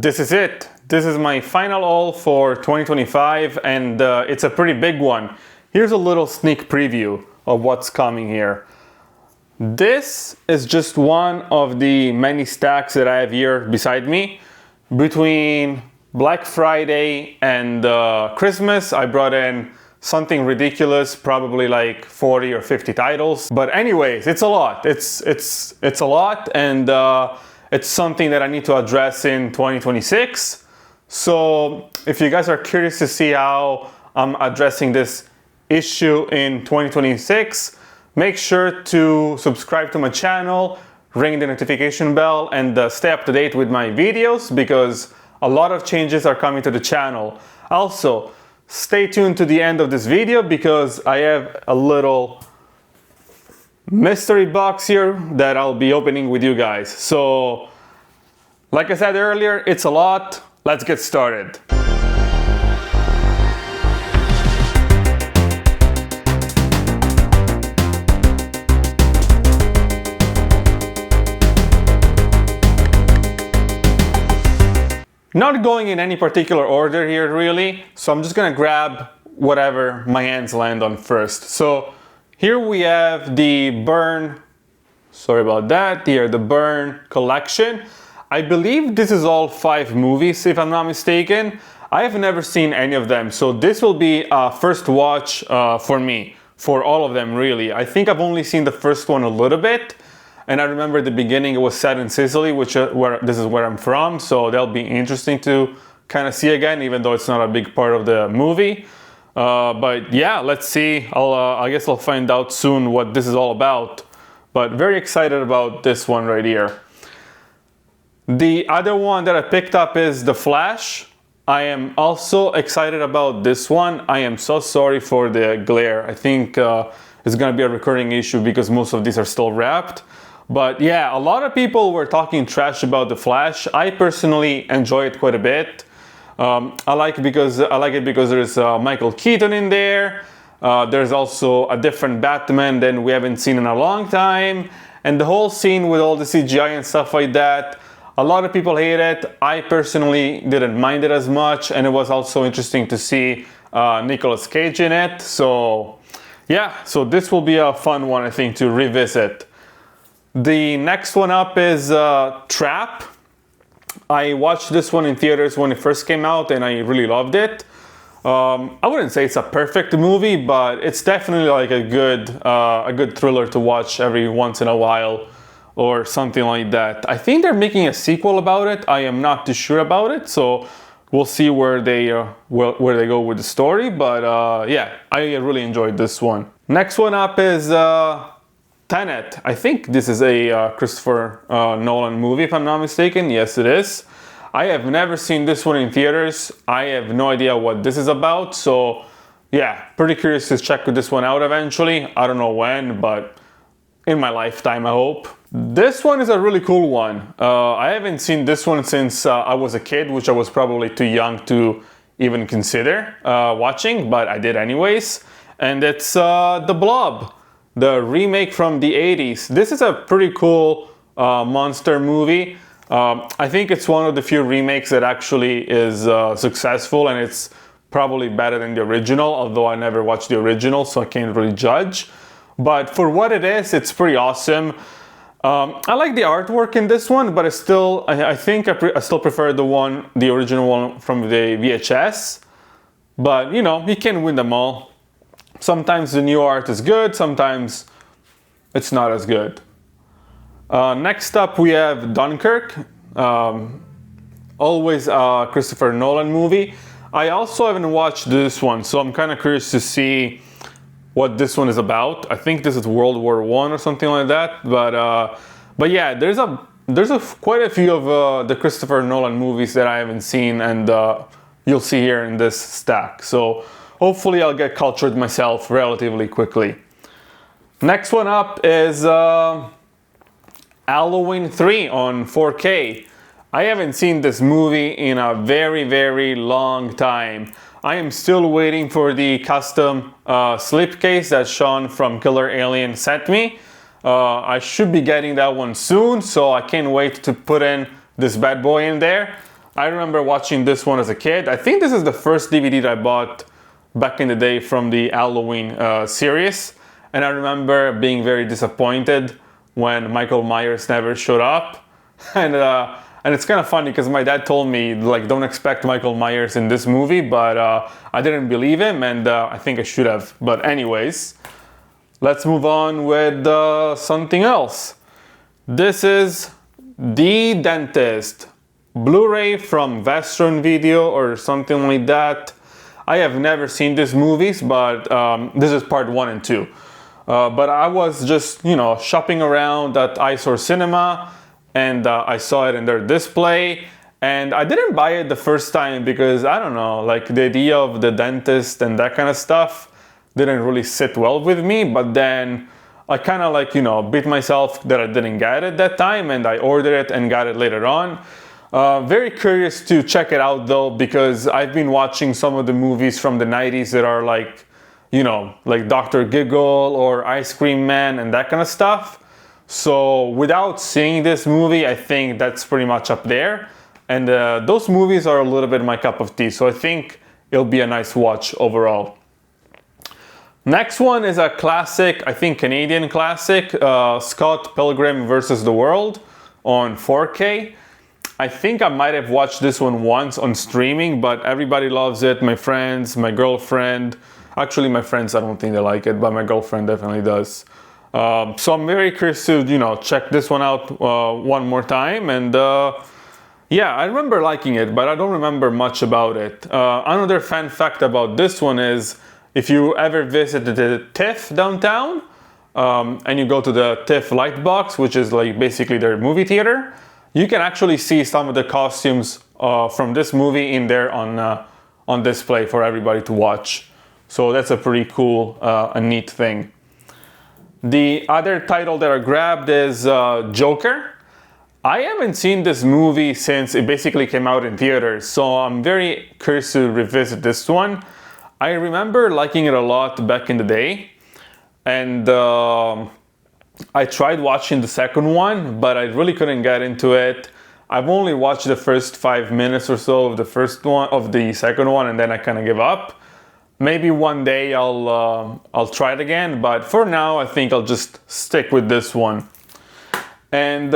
This is it. This is my final haul for 2025, and it's a pretty big one. Here's a little sneak preview of what's coming here. This is just one of the many stacks that I have here beside me. Between Black Friday and Christmas, I brought in something ridiculous, probably like 40 or 50 titles. But anyways, it's a lot. It's a lot, and it's something that I need to address in 2026. So if you guys are curious to see how I'm addressing this issue in 2026, make sure to subscribe to my channel, ring the notification bell, and stay up to date with my videos, because a lot of changes are coming to the channel. Also, stay tuned to the end of this video, because I have a little mystery box here that I'll be opening with you guys. So, like I said earlier, it's a lot. Let's get started. Not going in any particular order here, really, so I'm just gonna grab whatever my hands land on first. So here we have the Burn, sorry about that, here, the Burn collection. I believe this is all 5 movies, if I'm not mistaken. I have never seen any of them, so this will be a first watch for me, for all of them, really. I think I've only seen the first one a little bit. And I remember the beginning, it was set in Sicily, which this is where I'm from, so that'll be interesting to kind of see again, even though it's not a big part of the movie. But yeah, let's see. I guess I'll find out soon what this is all about. But very excited about this one right here. The other one that I picked up is The Flash. I am also excited about this one. I am so sorry for the glare. I think it's gonna be a recurring issue because most of these are still wrapped. But yeah, a lot of people were talking trash about The Flash. I personally enjoy it quite a bit. I like it because there's Michael Keaton in there. There's also a different Batman than we haven't seen in a long time. And the whole scene with all the CGI and stuff like that, a lot of people hate it. I personally didn't mind it as much, and it was also interesting to see Nicolas Cage in it. So yeah, so this will be a fun one, I think, to revisit. The next one up is Trap. I watched this one in theaters when it first came out, and I really loved it. I wouldn't say it's a perfect movie, but it's definitely like a good thriller to watch every once in a while, or something like that. I think they're making a sequel about it. I am not too sure about it, so we'll see where they go with the story. But yeah, I really enjoyed this one. Next one up is Tenet. I think this is a Christopher Nolan movie, if I'm not mistaken. Yes, it is. I have never seen this one in theaters. I have no idea what this is about. So yeah, pretty curious to check this one out eventually. I don't know when, but in my lifetime, I hope. This one is a really cool one. I haven't seen this one since I was a kid, which I was probably too young to even consider watching, but I did anyways. And it's The Blob, the remake from the 80s. This is a pretty cool monster movie. I think it's one of the few remakes that actually is successful, and it's probably better than the original, although I never watched the original, so I can't really judge. But for what it is, it's pretty awesome. I like the artwork in this one, but I still prefer the original one from the VHS. But you know, you can't win them all. Sometimes the new art is good, sometimes it's not as good. Next up we have Dunkirk, always a Christopher Nolan movie. I also haven't watched this one, so I'm kind of curious to see what this one is about. I think this is World War I or something like that. But yeah, there's quite a few of the Christopher Nolan movies that I haven't seen, and you'll see here in this stack. So hopefully I'll get cultured myself relatively quickly. Next one up is Halloween 3 on 4K. I haven't seen this movie in a very, very long time. I am still waiting for the custom slipcase that Sean from Killer Alien sent me. I should be getting that one soon, so I can't wait to put in this bad boy in there. I remember watching this one as a kid. I think this is the first DVD that I bought back in the day from the Halloween series. And I remember being very disappointed when Michael Myers never showed up. And it's kind of funny because my dad told me, like, don't expect Michael Myers in this movie, but I didn't believe him, and I think I should have. But anyways, let's move on with something else. This is The Dentist, Blu-ray from Western Video or something like that. I have never seen these movies, but this is part 1 and 2. But I was just, shopping around at Eyesore Cinema, and I saw it in their display, and I didn't buy it the first time because, I don't know, like the idea of the dentist and that kind of stuff didn't really sit well with me. But then I kind of like, beat myself that I didn't get it that time, and I ordered it and got it later on. Very curious to check it out though, because I've been watching some of the movies from the 90s that are like, like Dr. Giggle or Ice Cream Man and that kind of stuff. So without seeing this movie, I think that's pretty much up there. And those movies are a little bit my cup of tea. So I think it'll be a nice watch overall. Next one is a classic, I think Canadian classic, Scott Pilgrim vs. the World on 4K. I think I might have watched this one once on streaming, but everybody loves it. My friends, my girlfriend. Actually, my friends, I don't think they like it, but my girlfriend definitely does. So I'm very curious to, check this one out one more time. And yeah, I remember liking it, but I don't remember much about it. Another fun fact about this one is if you ever visit the TIFF downtown and you go to the TIFF Lightbox, which is like basically their movie theater, you can actually see some of the costumes from this movie in there on display for everybody to watch. So that's a pretty cool and neat thing. The other title that I grabbed is Joker. I haven't seen this movie since it basically came out in theaters, so I'm very curious to revisit this one. I remember liking it a lot back in the day, and I tried watching the second one, but I really couldn't get into it. I've only watched the first 5 minutes or so of the second one, and then I kind of give up. Maybe one day I'll try it again, but for now I think I'll just stick with this one. And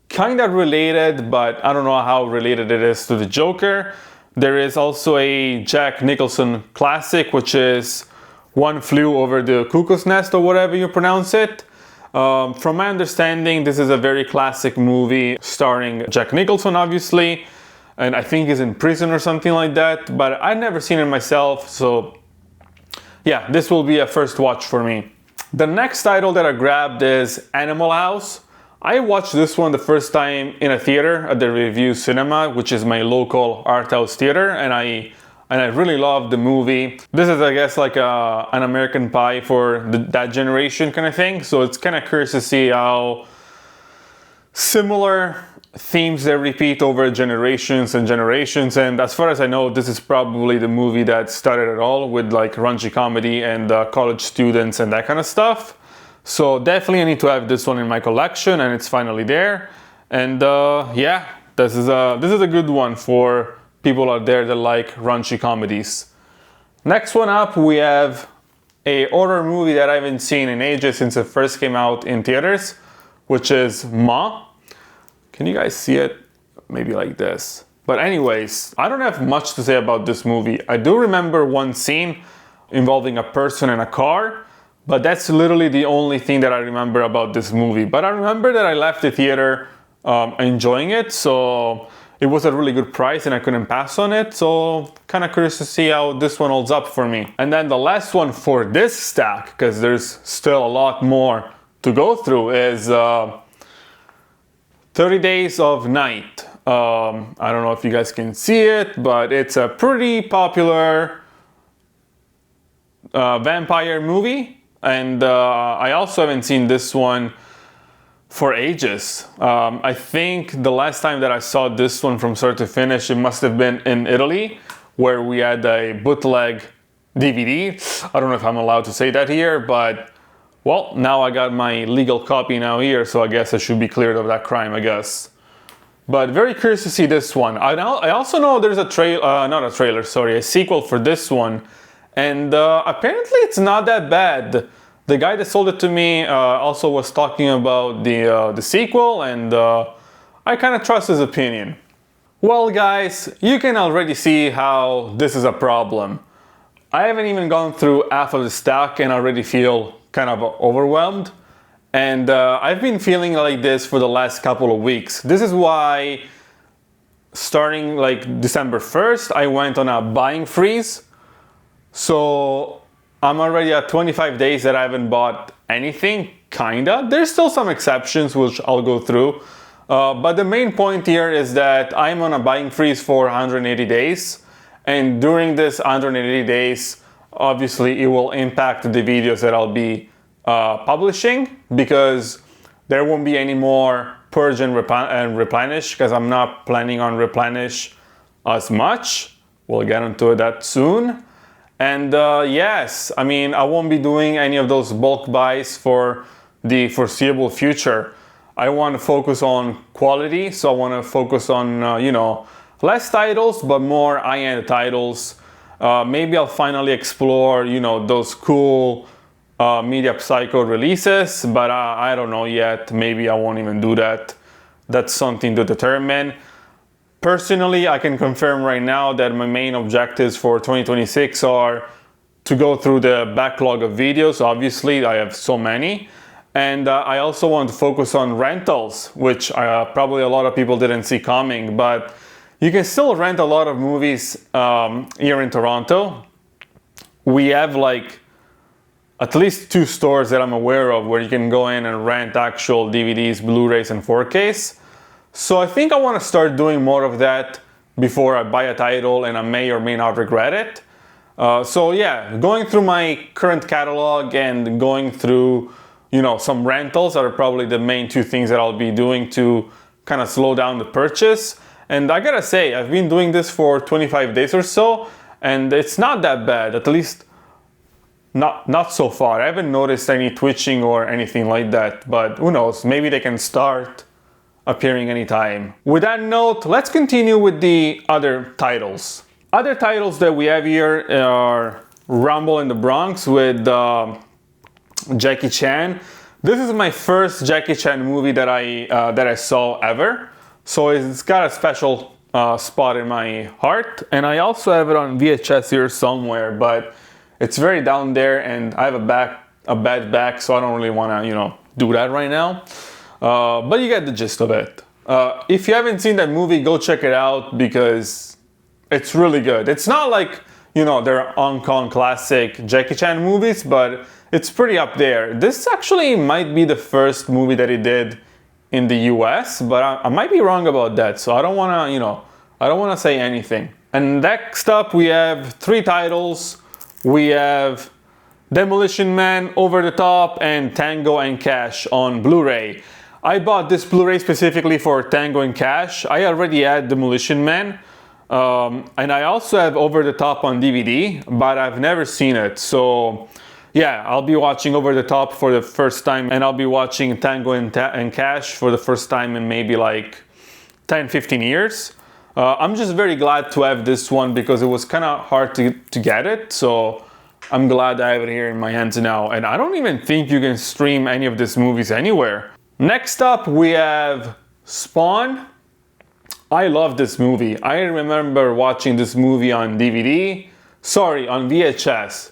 kind of related, but I don't know how related it is to the Joker. There is also a Jack Nicholson classic, which is One Flew Over the Cuckoo's Nest, or whatever you pronounce it. From my understanding, this is a very classic movie starring Jack Nicholson, obviously. And I think he's in prison or something like that, but I've never seen it myself, so yeah, this will be a first watch for me. The next title that I grabbed is Animal House. I watched this one the first time in a theater at the Review Cinema, which is my local art house theater, and I really loved the movie. This is, I guess, like an American Pie for that generation kind of thing, so it's kind of curious to see how similar themes they repeat over generations and generations. And as far as I know, this is probably the movie that started it all, with like raunchy comedy and college students and that kind of stuff. So definitely I need to have this one in my collection, and it's finally there. And yeah, this is a good one for people out there that like raunchy comedies. Next one up, we have a horror movie that I haven't seen in ages since it first came out in theaters, which is Ma. Can you guys see it? Maybe like this. But anyways, I don't have much to say about this movie. I do remember one scene involving a person in a car, but that's literally the only thing that I remember about this movie. But I remember that I left the theater enjoying it, so it was a really good price and I couldn't pass on it. So kind of curious to see how this one holds up for me. And then the last one for this stack, because there's still a lot more to go through, is 30 Days of Night. I don't know if you guys can see it, but it's a pretty popular vampire movie. And I also haven't seen this one for ages. I think the last time that I saw this one from start to finish, it must have been in Italy, where we had a bootleg DVD. I don't know if I'm allowed to say that here, but well, now I got my legal copy now here, so I guess I should be cleared of that crime, I guess. But very curious to see this one. I also know there's a not a trailer, sorry, a sequel for this one. And apparently it's not that bad. The guy that sold it to me also was talking about the sequel, and I kind of trust his opinion. Well guys, you can already see how this is a problem. I haven't even gone through half of the stock and already feel kind of overwhelmed. And I've been feeling like this for the last couple of weeks. This is why starting like December 1st, I went on a buying freeze. So I'm already at 25 days that I haven't bought anything, kinda. There's still some exceptions which I'll go through. But the main point here is that I'm on a buying freeze for 180 days. And during this 180 days, obviously it will impact the videos that I'll be publishing, because there won't be any more purge and replenish, because I'm not planning on replenish as much. We'll get into that soon. And yes, I mean, I won't be doing any of those bulk buys for the foreseeable future. I want to focus on quality, so I want to focus on, you know, less titles, but more high-end titles. Maybe I'll finally explore, you know, those cool Media Psycho releases, but I don't know yet. Maybe I won't even do that. That's something to determine. Personally, I can confirm right now that my main objectives for 2026 are to go through the backlog of videos. Obviously, I have so many. And I also want to focus on rentals, which probably a lot of people didn't see coming, but you can still rent a lot of movies here in Toronto. We have like at least 2 stores that I'm aware of where you can go in and rent actual DVDs, Blu-rays, and 4Ks. So I think I want to start doing more of that before I buy a title and I may or may not regret it. So yeah, going through my current catalog and going through, you know, some rentals are probably the main 2 things that I'll be doing to kind of slow down the purchase. And I gotta say, I've been doing this for 25 days or so, and it's not that bad, at least not so far. I haven't noticed any twitching or anything like that, but who knows, maybe they can start appearing anytime. With that note, let's continue with the other titles. Other titles that we have here are Rumble in the Bronx with Jackie Chan. This is my first Jackie Chan movie that I saw ever, so it's got a special spot in my heart. And I also have it on VHS here somewhere, but it's very down there, and I have a bad back, so I don't really want to, you know, do that right now. But you get the gist of it. If you haven't seen that movie, go check it out, because it's really good. It's not like, you know, they're Hong Kong classic Jackie Chan movies, but it's pretty up there. This actually might be the first movie that he did in the US, but I might be wrong about that, so I don't want to, you know, I don't want to say anything. And next up, we have 3 titles. We have Demolition Man, Over the Top, and Tango and Cash on Blu-ray. I bought this Blu-ray specifically for Tango and Cash. I already had Demolition Man, and I also have Over the Top on DVD, but I've never seen it. So yeah, I'll be watching Over the Top for the first time, and I'll be watching Tango and Cash for the first time in maybe like 10-15 years. I'm just very glad to have this one, because it was kind of hard to get it, so I'm glad I have it here in my hands now. And I don't even think you can stream any of these movies anywhere. Next up, we have Spawn. I love this movie. I remember watching this movie on DVD. Sorry, on VHS.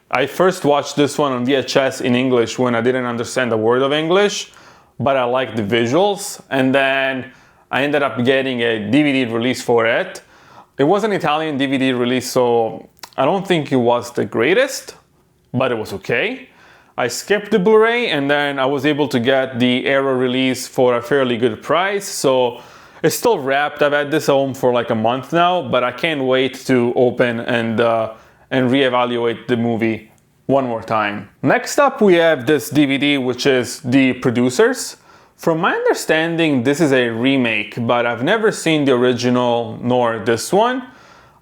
I first watched this one on VHS in English when I didn't understand a word of English, but I liked the visuals. And then I ended up getting a DVD release for it. It was an Italian DVD release, so I don't think it was the greatest, but it was okay. I skipped the Blu-ray, and then I was able to get the Arrow release for a fairly good price, so it's still wrapped. I've had this home for like a month now, but I can't wait to open and reevaluate the movie one more time. Next up, we have this DVD, which is The Producers. From my understanding, this is a remake, but I've never seen the original nor this one.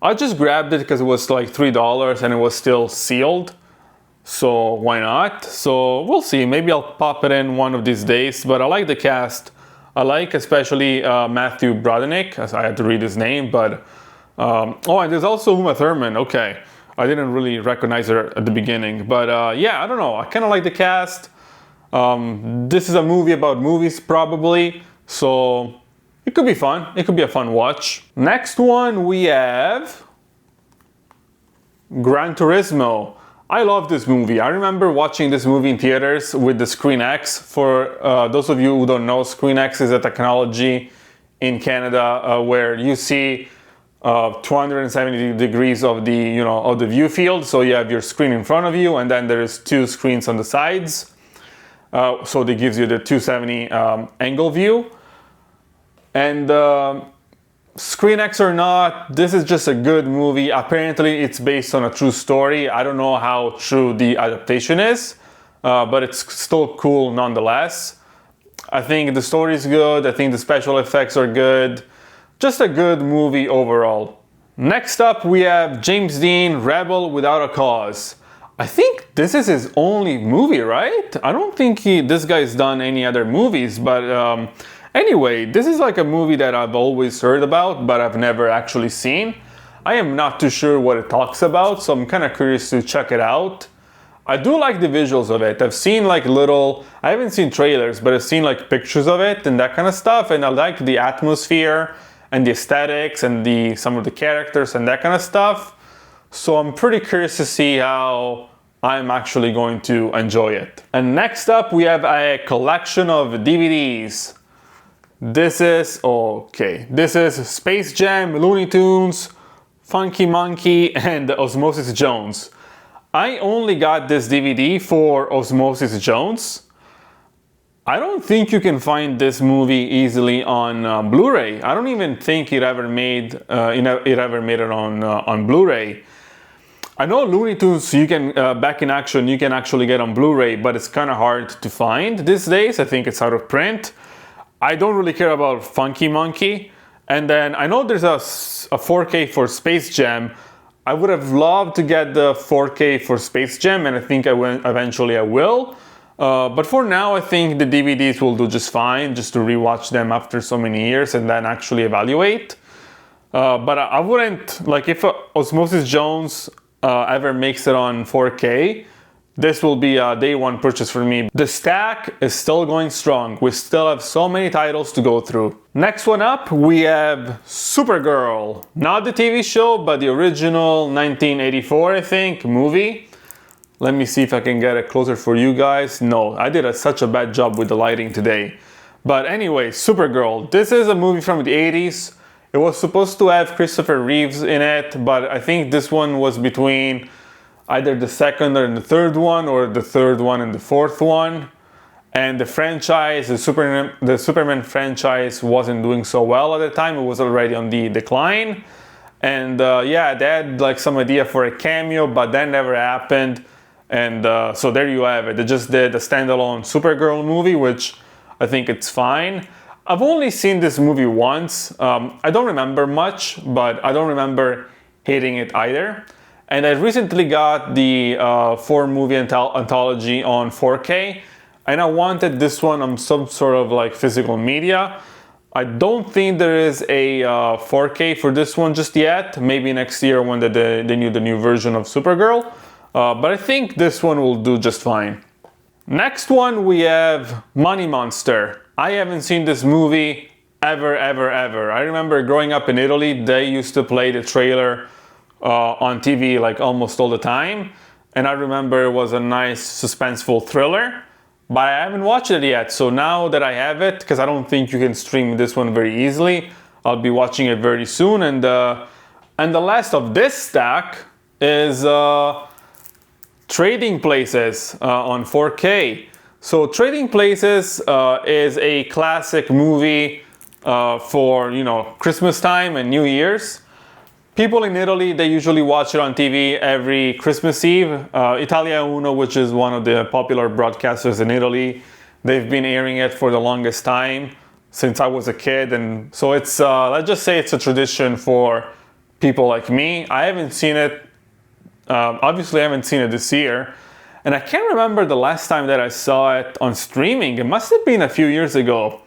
I just grabbed it because it was like $3 and it was still sealed. So why not? So we'll see. Maybe I'll pop it in one of these days, but I like the cast I like, especially Matthew Broderick, as I had to read his name, but oh, and there's also Uma Thurman. Okay, I didn't really recognize her at the beginning, but yeah, I don't know. I kind of like the cast. This is a movie about movies, probably, so it could be fun. It could be a fun watch. Next one we have Gran Turismo. I love this movie. I remember watching this movie in theaters with the Screen X. For those of you who don't know, Screen X is a technology in Canada where you see 270 degrees of the of the view field. So you have your screen in front of you, and then there's two screens on the sides. So that gives you the 270 angle view. And Screen X or not, this is just a good movie. Apparently it's based on a true story. I don't know how true the adaptation is, but it's still cool nonetheless. I think the story is good. I think the special effects are good. Just a good movie overall. Next up we have James Dean, Rebel Without a Cause. I think this is his only movie, right? I don't think this guy's done any other movies, but anyway, this is like a movie that I've always heard about, but I've never actually seen. I am not too sure what it talks about, so I'm kind of curious to check it out. I do like the visuals of it. I've seen like I haven't seen trailers, but I've seen like pictures of it and that kind of stuff, and I like the atmosphere and the aesthetics and some of the characters and that kind of stuff. So I'm pretty curious to see how I'm actually going to enjoy it. And next up we have a collection of DVDs. This is Space Jam, Looney Tunes, Funky Monkey, and Osmosis Jones. I only got this DVD for Osmosis Jones. I don't think you can find this movie easily on Blu-ray. I don't even think it ever made it on Blu-ray. I know Looney Tunes you can Back in Action you can actually get on Blu-ray, but it's kind of hard to find these days. I think it's out of print. I don't really care about Funky Monkey. And then I know there's a 4K for Space Jam. I would have loved to get the 4K for Space Jam, and I think eventually I will. But for now, I think the DVDs will do just fine, just to rewatch them after so many years and then actually evaluate. But I wouldn't, like, if Osmosis Jones ever makes it on 4K, this will be a day one purchase for me. The stack is still going strong. We still have so many titles to go through. Next one up, we have Supergirl. Not the TV show, but the original 1984, I think, movie. Let me see if I can get it closer for you guys. No, I did such a bad job with the lighting today. But anyway, Supergirl. This is a movie from the 80s. It was supposed to have Christopher Reeves in it, but I think this one was between either the second or the third one, or the third one and the fourth one. And the franchise, the Superman franchise wasn't doing so well at the time. It was already on the decline. And yeah, they had like some idea for a cameo, but that never happened. And so there you have it. They just did a standalone Supergirl movie, which I think it's fine. I've only seen this movie once. I don't remember much, but I don't remember hating it either. And I recently got the 4-movie anthology on 4K, and I wanted this one on some sort of like physical media. I don't think there is a 4K for this one just yet. Maybe next year when they do the new version of Supergirl. But I think this one will do just fine. Next one we have Money Monster. I haven't seen this movie ever. I remember growing up in Italy, they used to play the trailer on TV like almost all the time. And I remember it was a nice suspenseful thriller. But I haven't watched it yet, so now that I have it, because I don't think you can stream this one very easily, I'll be watching it very soon. And the last of this stack is Trading Places on 4K. So Trading Places is a classic movie for Christmas time and New Year's. People in Italy, they usually watch it on TV every Christmas Eve. Italia Uno, which is one of the popular broadcasters in Italy, they've been airing it for the longest time, since I was a kid. And so it's, let's just say it's a tradition for people like me. I haven't seen it, obviously I haven't seen it this year. And I can't remember the last time that I saw it on streaming. It must have been a few years ago.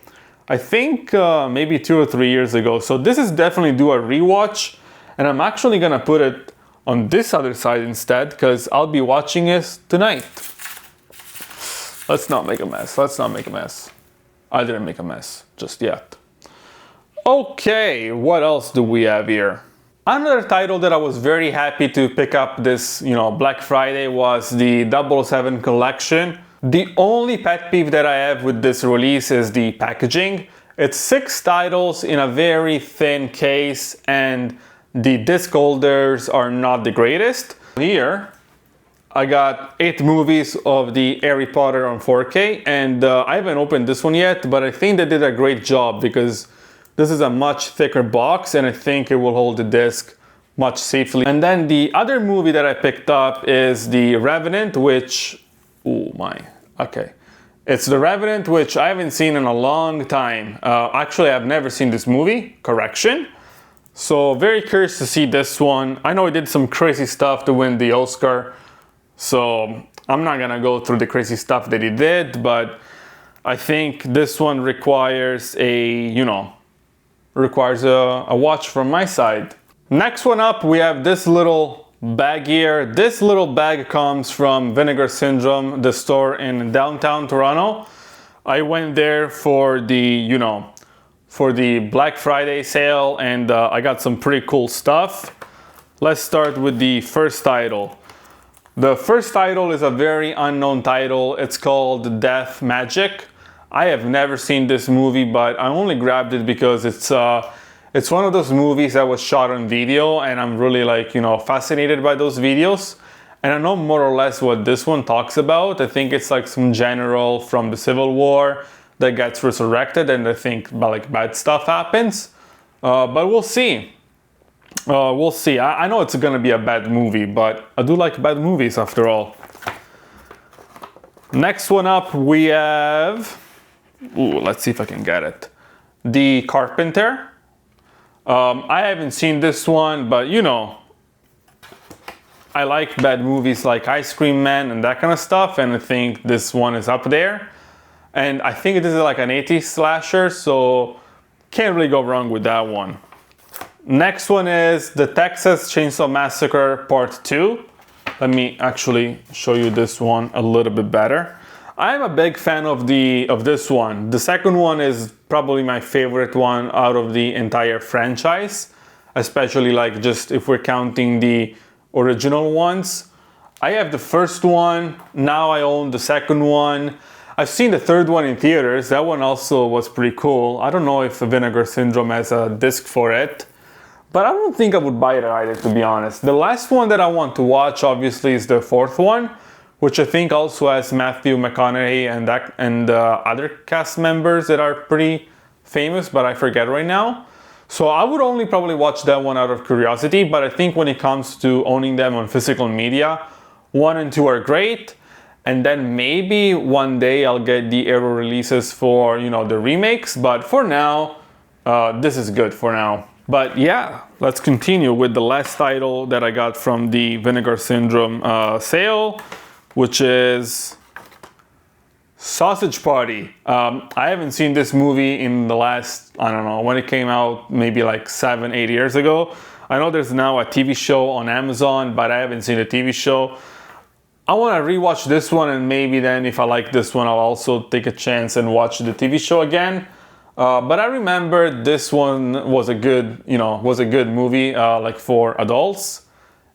I think maybe 2 or 3 years ago. So this is definitely due a rewatch, and I'm actually gonna put it on this other side instead because I'll be watching it tonight. Let's not make a mess. Let's not make a mess. I didn't make a mess just yet. Okay, what else do we have here? Another title that I was very happy to pick up this, Black Friday was the 007 collection. The only pet peeve that I have with this release is the packaging. It's 6 titles in a very thin case, and the disc holders are not the greatest. Here, I got 8 movies of the Harry Potter on 4K, and I haven't opened this one yet, but I think they did a great job because this is a much thicker box, and I think it will hold the disc much safely. And then the other movie that I picked up is The Revenant, which, oh my, okay. It's The Revenant, which I haven't seen in a long time. Actually, I've never seen this movie, correction. So very curious to see this one. I know it did some crazy stuff to win the Oscar, so I'm not gonna go through the crazy stuff that he did, but I think this one requires a watch from my side. Next one up, we have this little bag here. This little bag comes from Vinegar Syndrome, the store in downtown Toronto. I went there for the, for the Black Friday sale, and I got some pretty cool stuff. Let's start with the first title. The first title is a very unknown title. It's called Death Magic. I have never seen this movie, but I only grabbed it because it's one of those movies that was shot on video, and I'm really fascinated by those videos. And I know more or less what this one talks about. I think it's like some general from the Civil War that gets resurrected, and I think bad stuff happens. But we'll see. We'll see. I know it's gonna be a bad movie, but I do like bad movies after all. Next one up, we have, let's see if I can get it. The Carpenter. I haven't seen this one, but I like bad movies like Ice Cream Man and that kind of stuff, and I think this one is up there. And I think this is like an 80s slasher, so can't really go wrong with that one. Next one is the Texas Chainsaw Massacre Part 2. Let me actually show you this one a little bit better. I'm a big fan of this one. The second one is probably my favorite one out of the entire franchise, especially just if we're counting the original ones. I have the first one, now I own the second one. I've seen the third one in theaters. That one also was pretty cool. I don't know if Vinegar Syndrome has a disc for it, but I don't think I would buy it either, to be honest. The last one that I want to watch, obviously, is the fourth one, which I think also has Matthew McConaughey and other cast members that are pretty famous, but I forget right now. So I would only probably watch that one out of curiosity, but I think when it comes to owning them on physical media, 1 and 2 are great. And then maybe one day I'll get the Arrow releases for, the remakes, but for now, this is good for now. But yeah, let's continue with the last title that I got from the Vinegar Syndrome sale, which is Sausage Party. I haven't seen this movie in the last, I don't know, when it came out, maybe 7-8 years ago. I know there's now a TV show on Amazon, but I haven't seen the TV show. I want to rewatch this one, and maybe then if I like this one, I'll also take a chance and watch the TV show again. But I remember this one was a good, movie, for adults.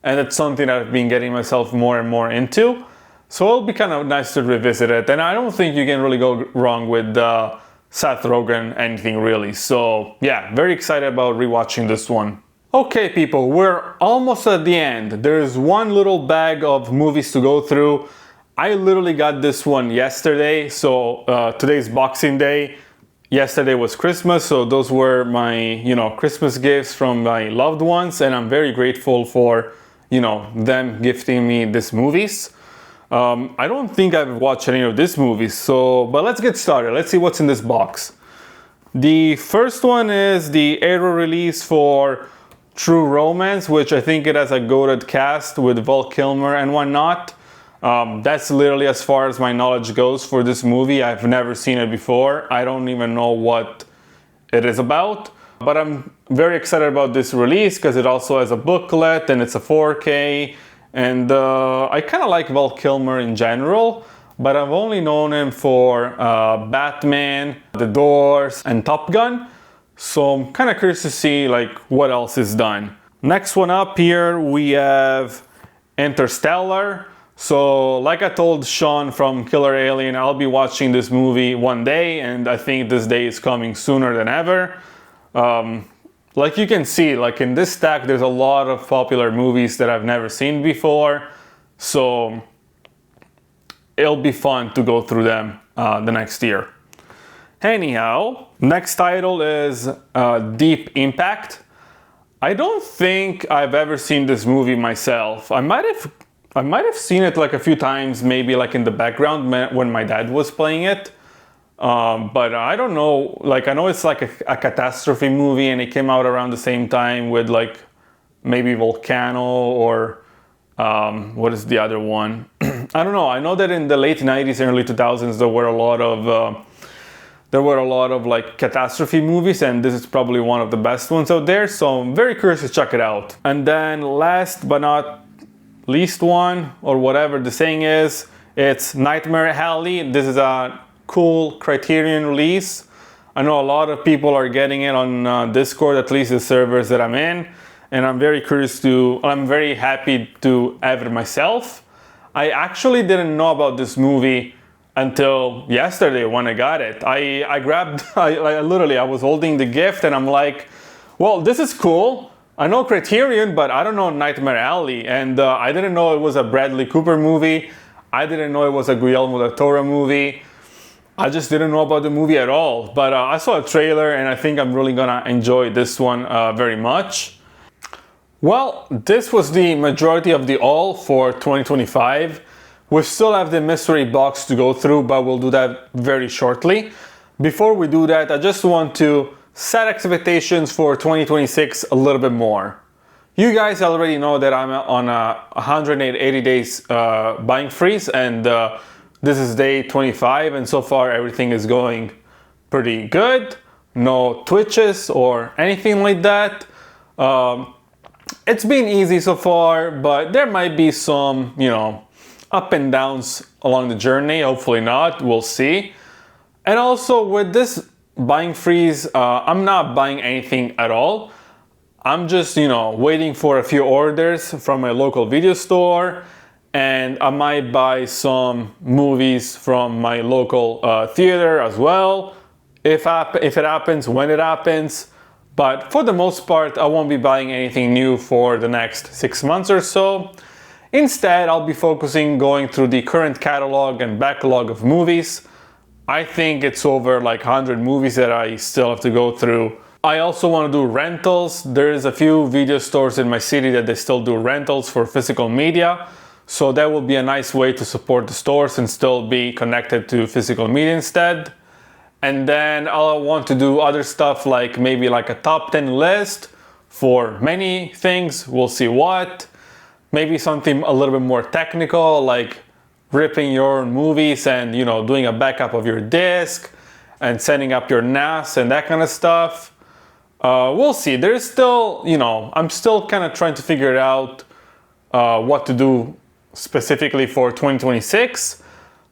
And it's something that I've been getting myself more and more into. So it'll be kind of nice to revisit it. And I don't think you can really go wrong with Seth Rogen, anything really. So yeah, very excited about rewatching this one. Okay people, we're almost at the end. There's one little bag of movies to go through. I literally got this one yesterday. So today's Boxing Day. Yesterday was Christmas, so those were my, Christmas gifts from my loved ones, and I'm very grateful for, them gifting me these movies. I don't think I've watched any of these movies, but let's get started. Let's see what's in this box. The first one is the Arrow release for True Romance, which I think it has a goated cast with Val Kilmer and whatnot. That's literally as far as my knowledge goes for this movie. I've never seen it before. I don't even know what it is about. But I'm very excited about this release because it also has a booklet and it's a 4K. And I kind of like Val Kilmer in general, but I've only known him for Batman, The Doors, and Top Gun. So I'm kind of curious to see like what else is done. Next one up here, we have Interstellar. So like I told Sean from Killer Alien, I'll be watching this movie one day, and I think this day is coming sooner than ever. Like you can see, like in this stack, there's a lot of popular movies that I've never seen before. So it'll be fun to go through them the next year. Anyhow, next title is Deep Impact. I don't think I've ever seen this movie myself. I might have seen it like a few times, maybe like in the background when my dad was playing it. But I don't know, like I know it's like a catastrophe movie, and it came out around the same time with like maybe Volcano or what is the other one? I don't know. I know that in the late 90s and early 2000s there were a lot of like catastrophe movies, and this is probably one of the best ones out there, so I'm very curious to check it out. And then last but not least one, or whatever the saying is, it's Nightmare Alley. This is a cool Criterion release. I know a lot of people are getting it on Discord, at least the servers that I'm in, and I'm very happy to have it myself. I actually didn't know about this movie until yesterday when I got it. I was holding the gift and I'm like, well, this is cool. I know Criterion, but I don't know Nightmare Alley, and I didn't know it was a Bradley Cooper movie. I didn't know it was a Guillermo del Toro movie. I just didn't know about the movie at all, but I saw a trailer and I think I'm really gonna enjoy this one very much. Well, this was the majority of the haul for 2025. We still have the mystery box to go through, but we'll do that very shortly. Before we do that, I just want to set expectations for 2026 a little bit more. You guys already know that I'm on a 180 days buying freeze, and this is day 25, and so far everything is going pretty good. No twitches or anything like that. It's been easy so far, but there might be some, up and downs along the journey. Hopefully not, we'll see. And also with this buying freeze, I'm not buying anything at all. I'm just, waiting for a few orders from my local video store, and I might buy some movies from my local theater as well, if it happens, when it happens. But for the most part, I won't be buying anything new for the next 6 months or so. Instead, I'll be focusing going through the current catalog and backlog of movies. I think it's over like 100 movies that I still have to go through. I also want to do rentals. There's a few video stores in my city that they still do rentals for physical media. So that will be a nice way to support the stores and still be connected to physical media instead. And then I'll want to do other stuff, like maybe like a top 10 list for many things. We'll see what. Maybe something a little bit more technical, like ripping your own movies and, doing a backup of your disc and setting up your NAS and that kind of stuff. We'll see. There's still, I'm still kind of trying to figure out what to do specifically for 2026.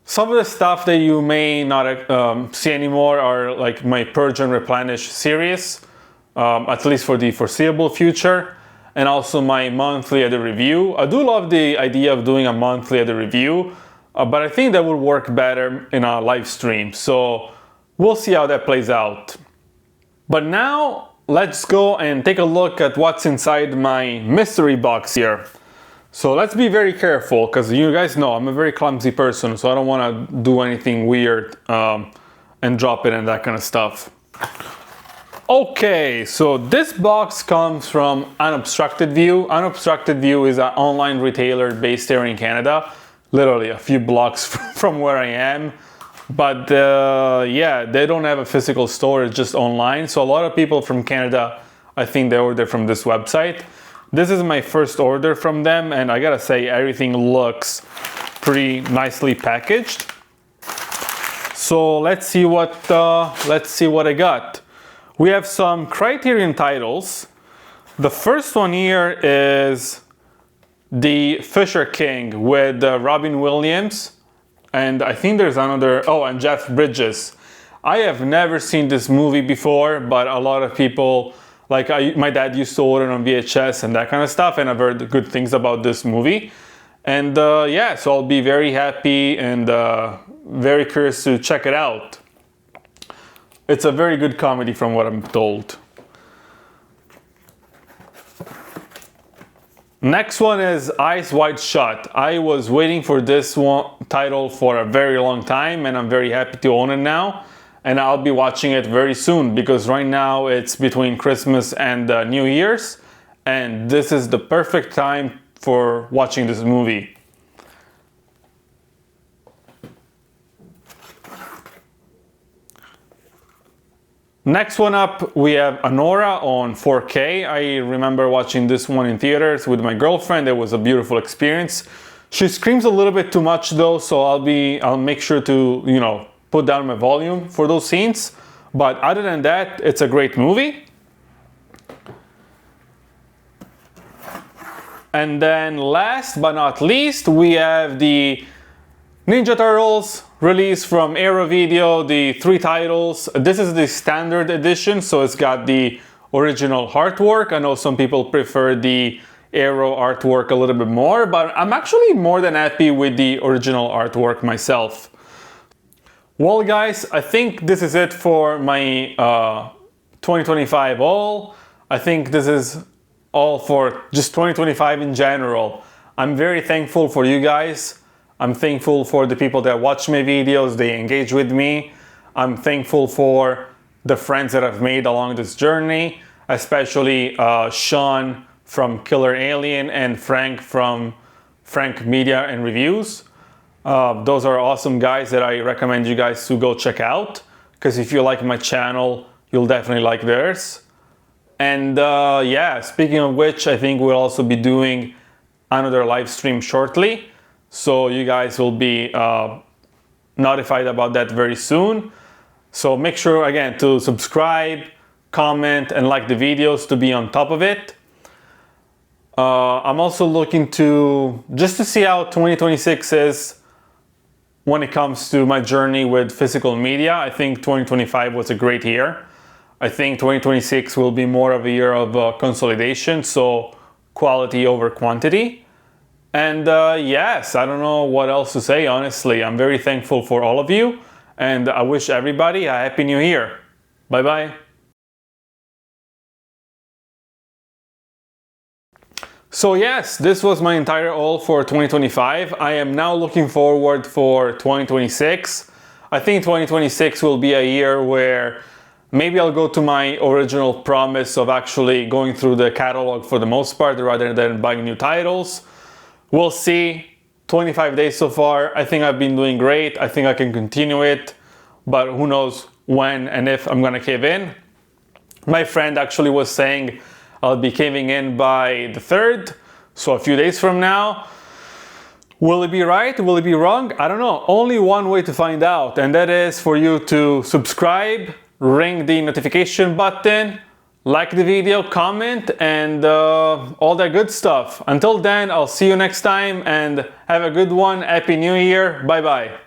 Some of the stuff that you may not see anymore are like my Purge and Replenish series, at least for the foreseeable future, and also my monthly edit review. I do love the idea of doing a monthly edit review, but I think that would work better in a live stream. So we'll see how that plays out. But now let's go and take a look at what's inside my mystery box here. So let's be very careful, because you guys know I'm a very clumsy person, so I don't want to do anything weird and drop it and that kind of stuff. Okay, so this box comes from Unobstructed View. Unobstructed View is an online retailer based here in Canada, literally a few blocks from where I am. But yeah, they don't have a physical store, it's just online. So a lot of people from Canada, I think they order from this website. This is my first order from them, and I gotta say everything looks pretty nicely packaged. So let's see what I got. We have some Criterion titles. The first one here is The Fisher King with Robin Williams, and I think there's another, oh, and Jeff Bridges. I have never seen this movie before, but a lot of people, like my dad used to order it on VHS and that kind of stuff, and I've heard good things about this movie. And yeah, so I'll be very happy and very curious to check it out. It's a very good comedy from what I'm told. Next one is Eyes Wide Shut. I was waiting for this one title for a very long time, and I'm very happy to own it now. And I'll be watching it very soon, because right now it's between Christmas and New Year's, and this is the perfect time for watching this movie. Next one up, we have Anora on 4K. I remember watching this one in theaters with my girlfriend. It was a beautiful experience. She screams a little bit too much though, so I'll make sure to, you know, put down my volume for those scenes. But other than that, it's a great movie. And then last but not least, we have the Ninja Turtles release from Arrow Video, the 3 titles. This is the standard edition, so it's got the original artwork. I know some people prefer the Arrow artwork a little bit more, but I'm actually more than happy with the original artwork myself. Well guys, I think this is it for my 2025 haul. I think this is all for just 2025 in general. I'm very thankful for you guys. I'm thankful for the people that watch my videos, they engage with me. I'm thankful for the friends that I've made along this journey, especially Sean from Killer Alien and Frank from Frank Media and Reviews. Those are awesome guys that I recommend you guys to go check out, because if you like my channel, you'll definitely like theirs. And yeah, speaking of which, I think we'll also be doing another live stream shortly. So you guys will be notified about that very soon. So make sure again to subscribe, comment, and like the videos to be on top of it. I'm also looking to just to see how 2026 is when it comes to my journey with physical media. I think 2025 was a great year. I think 2026 will be more of a year of consolidation, so quality over quantity. And yes, I don't know what else to say, honestly. I'm very thankful for all of you, and I wish everybody a Happy New Year. Bye-bye. So yes, this was my entire haul for 2025. I am now looking forward for 2026. I think 2026 will be a year where maybe I'll go to my original promise of actually going through the catalog for the most part rather than buying new titles. We'll see. 25 days so far. I think I've been doing great. I think I can continue it, but who knows when and if I'm gonna cave in. My friend actually was saying I'll be caving in by the 3rd, so a few days from now. Will it be right? Will it be wrong? I don't know. Only one way to find out, and that is for you to subscribe, ring the notification button, like the video, comment, and all that good stuff. Until then, I'll see you next time, and have a good one. Happy New Year. Bye bye.